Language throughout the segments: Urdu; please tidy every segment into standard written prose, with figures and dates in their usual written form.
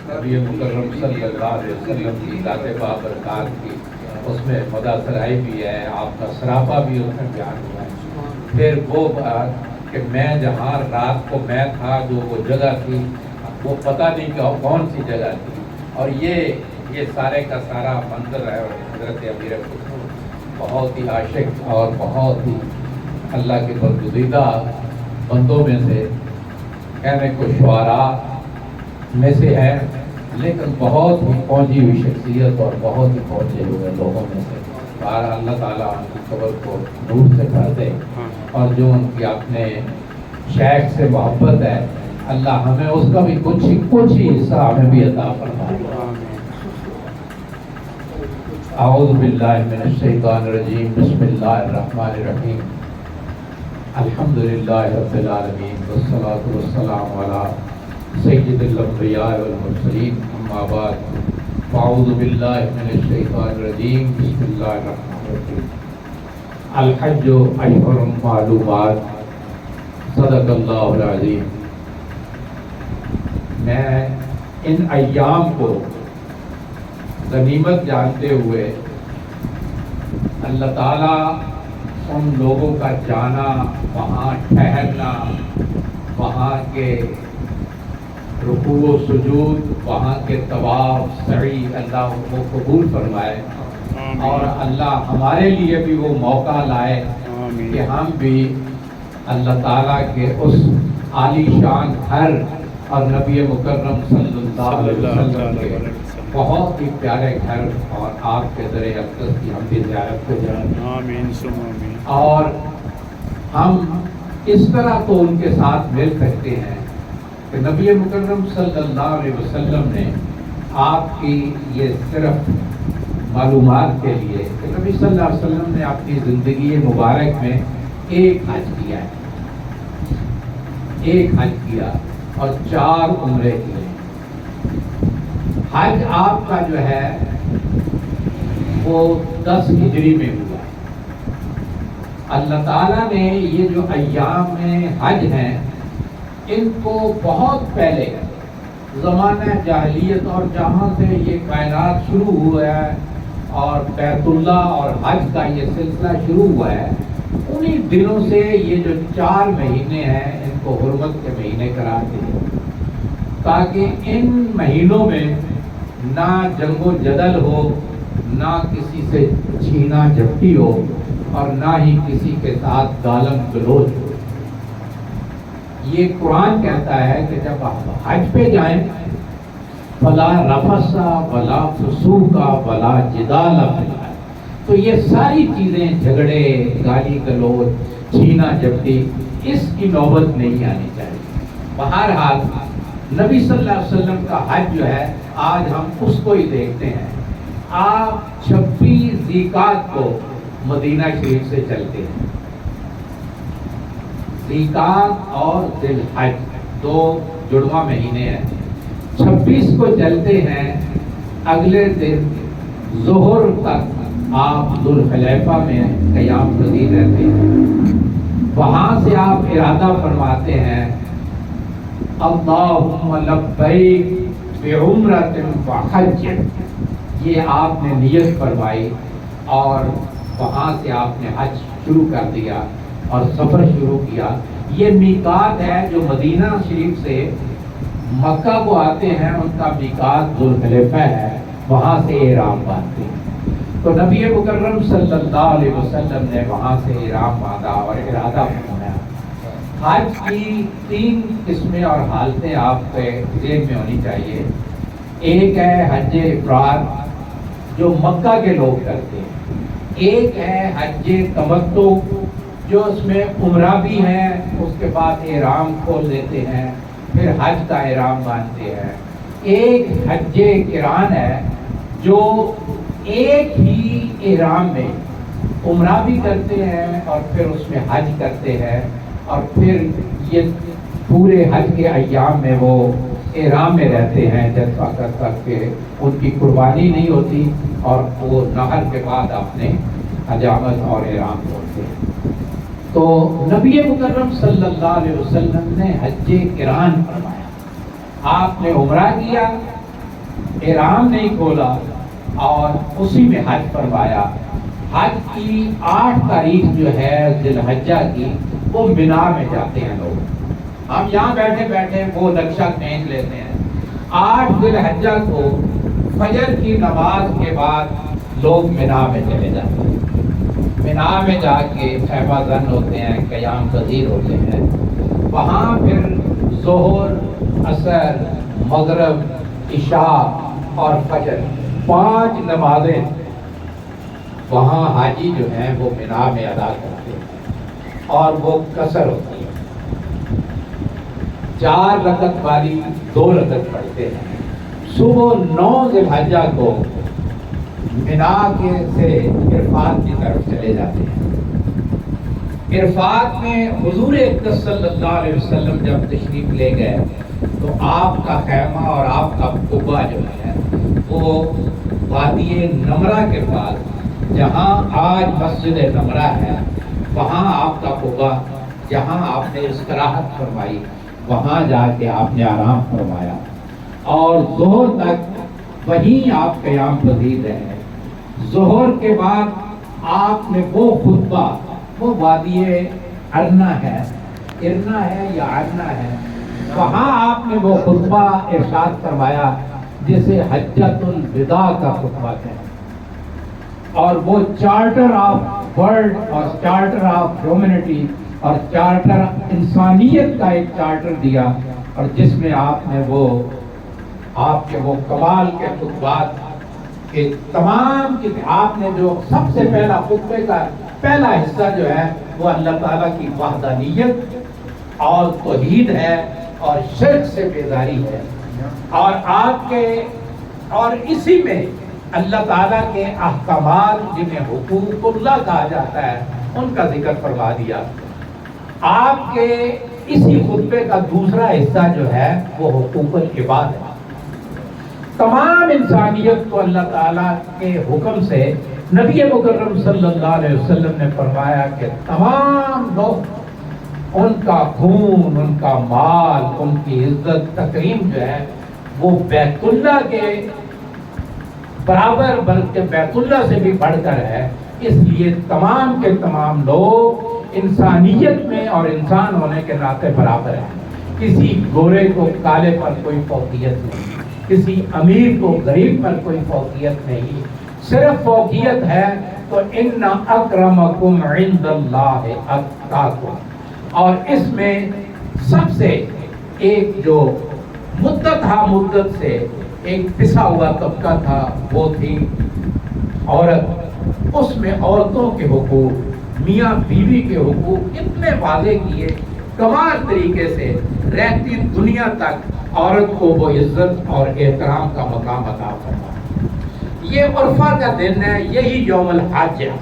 نبی مکرم صلی اللہ علیہ وسلم کی ذات بابرکات کی اس میں مدح سرائی بھی ہے، آپ کا سراپا بھی اس میں بیان ہوا ہے۔ پھر وہ بات کہ میں جہاں رات کو میں تھا، جو وہ جگہ تھی وہ پتہ نہیں کہ کون سی جگہ تھی، اور یہ سارے کا سارا منظر ہے۔ اور حضرت امیر خسرو بہت ہی عاشق اور بہت ہی اللہ کے برگزیدہ بندوں میں سے، کہنے کو شعراء میں سے ہے، لیکن بہت ہی پہنچی ہوئی شخصیت اور بہت ہی پہنچے ہوئے لوگوں میں سے۔ اللہ تعالیٰ ان کی قبر کو نور سے بھر دے، اور جو ان کی اپنے شیخ سے محبت ہے، اللہ ہمیں اس کا بھی کچھ ہی حصہ ہمیں بھی عطا فرمائے۔ اعوذ باللہ من الشیطان الرجیم، بسم اللہ الرحمن الرحیم، الحمدللہ رب العالمین، والصلاة والسلام علی سید الانبیاء والمرسلین، اما بعد، اعوذ باللہ من الشیطان الرجیم، بسم اللہ الرحمن الرحیم۔ الحج اشہر معلومات، صدق اللہ العظیم۔ میں ان ایام کو غنیمت جانتے ہوئے اللہ تعالیٰ ان لوگوں کا جانا، وہاں ٹھہرنا، وہاں کے رکوع و سجود، وہاں کے طواف سعی، اللہ ان کو قبول فرمائے، اور اللہ ہمارے لیے بھی وہ موقع لائے کہ ہم بھی اللہ تعالیٰ کے اس عالی شان گھر اور نبی مکرم صلی اللہ علیہ وسلم کے بہت ہی پیارے گھر اور آپ کے ذریعے اقدس کی ہم بھی زیارت کو جائیں، اور ہم اس طرح تو ان کے ساتھ مل سکتے ہیں کہ نبی مکرم صلی اللہ علیہ وسلم نے آپ کی یہ صرف معلومات کے لیے کہ نبی صلی اللہ علیہ وسلم نے اپنی زندگی مبارک میں ایک حج کیا ہے، ایک حج کیا اور 4 عمرے کیے۔ حج آپ کا جو ہے وہ 10 ہجری میں ہوا۔ اللہ تعالیٰ نے یہ جو ایام میں حج ہیں، ان کو بہت پہلے زمانہ جاہلیت اور جہاں سے یہ کائنات شروع ہوا ہے اور بیت اللہ اور حج کا یہ سلسلہ شروع ہوا ہے، انہی دنوں سے یہ جو 4 مہینے ہیں ان کو حرمت کے مہینے قرار دیے، تاکہ ان مہینوں میں نہ جنگ و جدل ہو، نہ کسی سے چھینا جھپٹی ہو، اور نہ ہی کسی کے ساتھ گالم گلوچ ہو۔ یہ قرآن کہتا ہے کہ جب آپ حج پہ جائیں، فلا رفث ولا فسوق ولا جدال فی الحج، تو یہ ساری چیزیں، جھگڑے، گالی گلوچ، چھینا جھپٹی، اس کی نوبت نہیں آنی چاہیے۔ بہرحال نبی صلی اللہ علیہ وسلم کا حج جو ہے، آج ہم اس کو ہی دیکھتے ہیں۔ آپ 26 ذی القعدہ کو مدینہ شریف سے چلتے ہیں۔ ذی القعدہ اور ذی الحج 2 جڑواں مہینے ہیں۔ 26 کو چلتے ہیں، اگلے دن ظہر تک آپ ذوالحلیفہ میں قیام پذیر رہتے ہیں۔ وہاں سے آپ ارادہ فرماتے ہیں، اللہم لبیک بعمرۃ وحج، یہ آپ نے نیت فرمائی، اور وہاں سے آپ نے حج شروع کر دیا اور سفر شروع کیا۔ یہ میقات ہے جو مدینہ شریف سے مکہ کو آتے ہیں، ان کا میقات ذوالحلیفہ ہے، وہاں سے احرام باندھتے ہیں۔ تو نبی مکرم صلی اللہ علیہ وسلم نے وہاں سے احرام باندھا اور ارادہ فرمایا۔ حج کی 3 قسمیں اور حالتیں آپ کے ذہن میں ہونی چاہیے۔ ایک ہے حج افراد جو مکہ کے لوگ کرتے ہیں، ایک ہے حج تمتع جو اس میں عمرہ بھی ہے، اس کے بعد احرام کھول دیتے ہیں، پھر حج کا احرام باندھتے ہیں۔ ایک حج قران ہے جو ایک ہی احرام میں عمرہ بھی کرتے ہیں اور پھر اس میں حج کرتے ہیں، اور پھر یہ پورے حج کے ایام میں وہ احرام میں رہتے ہیں جب تک کہ ان کی قربانی نہیں ہوتی، اور وہ نحر کے بعد اپنے حجامت اور احرام کھولتے ہیں۔ تو نبی مکرم صلی اللہ علیہ وسلم نے حج قران فرمایا۔ آپ نے عمرہ کیا، احرام نہیں کھولا اور اسی میں حج فرمایا. حج کی 8 تاریخ جو ہے ذی الحجہ کی وہ مینا میں جاتے ہیں لوگ. ہم یہاں بیٹھے بیٹھے وہ نقشہ کھینچ لیتے ہیں. 8 ذی الحجہ کو فجر کی نماز کے بعد لوگ مینا میں چلے جاتے ہیں. مینا میں جا کے خیمہ زن ہوتے ہیں, قیام پذیر ہوتے ہیں. وہاں پھر ظہر, عصر, مغرب, عشاء اور فجر 5 نمازیں وہاں حاجی جو ہیں وہ مینا میں ادا کرتے ہیں اور وہ قصر ہوتی ہے. 4 رکعت والی 2 رکعت پڑھتے ہیں. صبح 9 ذی الحجہ کو مینا کے سے عرفات کی طرف چلے جاتے ہیں. عرفات میں حضور اقدس صلی اللہ علیہ وسلم جب تشریف لے گئے تو آپ کا خیمہ اور آپ کا قبہ جو ہے وہ وادی نمرہ کے پاس, جہاں آج مسجد نمرہ ہے, وہاں آپ کا قبہ, جہاں آپ نے استراحت فرمائی, وہاں جا کے آپ نے آرام فرمایا اور ظہر تک وہیں آپ قیام پذیر رہے. ظہر کے بعد آپ نے وہ خطبہ, وہ وادی ارنا ہے یا ارنا ہے, وہاں آپ نے وہ خطبہ ارشاد فرمایا جسے حجۃ الوداع کا خطبہ کہتے ہیں. اور وہ چارٹر آف ورلڈ اور چارٹر آف ہیومینٹی اور چارٹر انسانیت کا ایک چارٹر دیا, اور جس میں آپ نے وہ آپ کے وہ کمال کے خطبات کے تمام کی, آپ نے جو سب سے پہلا خطبے کا پہلا حصہ جو ہے وہ اللہ تعالیٰ کی وحدانیت اور توحید ہے اور شرک سے بیزاری ہے, اور آپ کے اور اسی میں اللہ تعالیٰ کے احکامات جنہیں حقوق اللہ کہا جاتا ہے ان کا ذکر فرما دیا. آپ کے اسی خطبے کا دوسرا حصہ جو ہے وہ حقوق العباد ہے. تمام انسانیت کو اللہ تعالیٰ کے حکم سے نبی مکرم صلی اللہ علیہ وسلم نے فرمایا کہ تمام لوگ, ان کا خون, ان کا مال, ان کی عزت تکریم جو ہے وہ بیت اللہ کے برابر بلکہ بیت اللہ سے بھی بڑھ کر ہے. اس لیے تمام کے تمام لوگ انسانیت میں اور انسان ہونے کے ناطے برابر ہیں. کسی گورے کو کالے پر کوئی فوقیت نہیں, کسی امیر کو غریب پر کوئی فوقیت نہیں. صرف فوقیت ہے تو ان اکرمکم عند اللہ اتقاکم. اور اس میں سب سے ایک جو مدت سے ایک پسا ہوا طبقہ تھا وہ تھی عورت. اس میں عورتوں کے حقوق, میاں بیوی کے حقوق اتنے واضح کیے, کمال طریقے سے رہتی دنیا تک عورت کو وہ عزت اور احترام کا مقام عطا فرمایا. یہ عرفہ کا دن ہے, یہی یوم الحج ہے,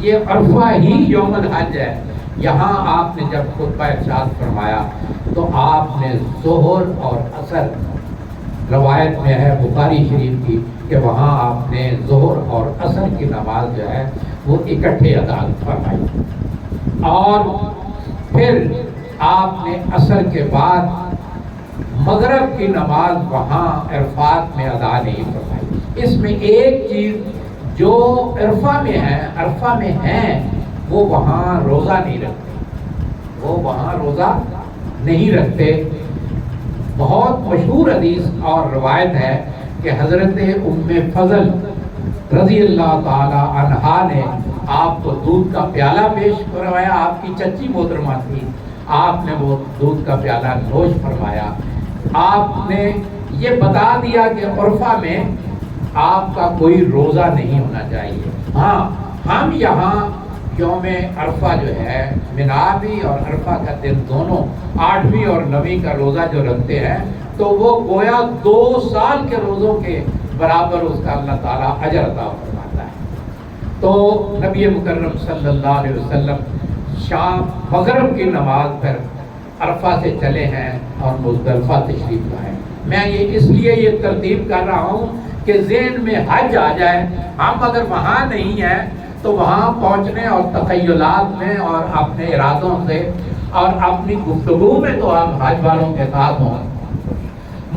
یہ عرفہ ہی یوم الحج ہے. یہاں آپ نے جب خطبہ ارشاد فرمایا تو آپ نے ظہر اور عصر, روایت میں ہے بخاری شریف کی کہ وہاں آپ نے ظہر اور عصر کی نماز جو ہے وہ اکٹھے ادا فرمائی, اور پھر آپ نے عصر کے بعد مغرب کی نماز وہاں عرفات میں ادا نہیں فرمائی. اس میں ایک چیز جو عرفہ میں ہے وہ وہاں روزہ نہیں رکھتے. بہت مشہور حدیث اور روایت ہے کہ حضرت ام فضل رضی اللہ تعالی عنہا نے آپ کو دودھ کا پیالہ پیش کروایا. آپ کی چچی محترمہ تھی, آپ نے وہ دودھ کا پیالہ نوش فرمایا. آپ نے یہ بتا دیا کہ عرفہ میں آپ کا کوئی روزہ نہیں ہونا چاہیے. ہاں, ہم یہاں یوم عرفہ جو ہے مینا بھی اور عرفہ کا دن دونوں 8ویں اور 9ویں کا روزہ جو رکھتے ہیں تو وہ گویا 2 سال کے روزوں کے برابر اس کا اللہ تعالیٰ اجر عطا فرماتا ہے. تو نبی مکرم صلی اللہ علیہ وسلم شام مغرب کی نماز پر عرفہ سے چلے ہیں اور مزدلفہ تشریف لائے. میں یہ اس لیے یہ ترتیب کر رہا ہوں کہ ذہن میں حج آ جائے. ہم اگر وہاں نہیں ہیں تو وہاں پہنچنے اور تخیلات میں اور اپنے ارادوں سے اور اپنی گفتگو میں تو ہم حج والوں کے ساتھ ہوں.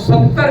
70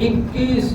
21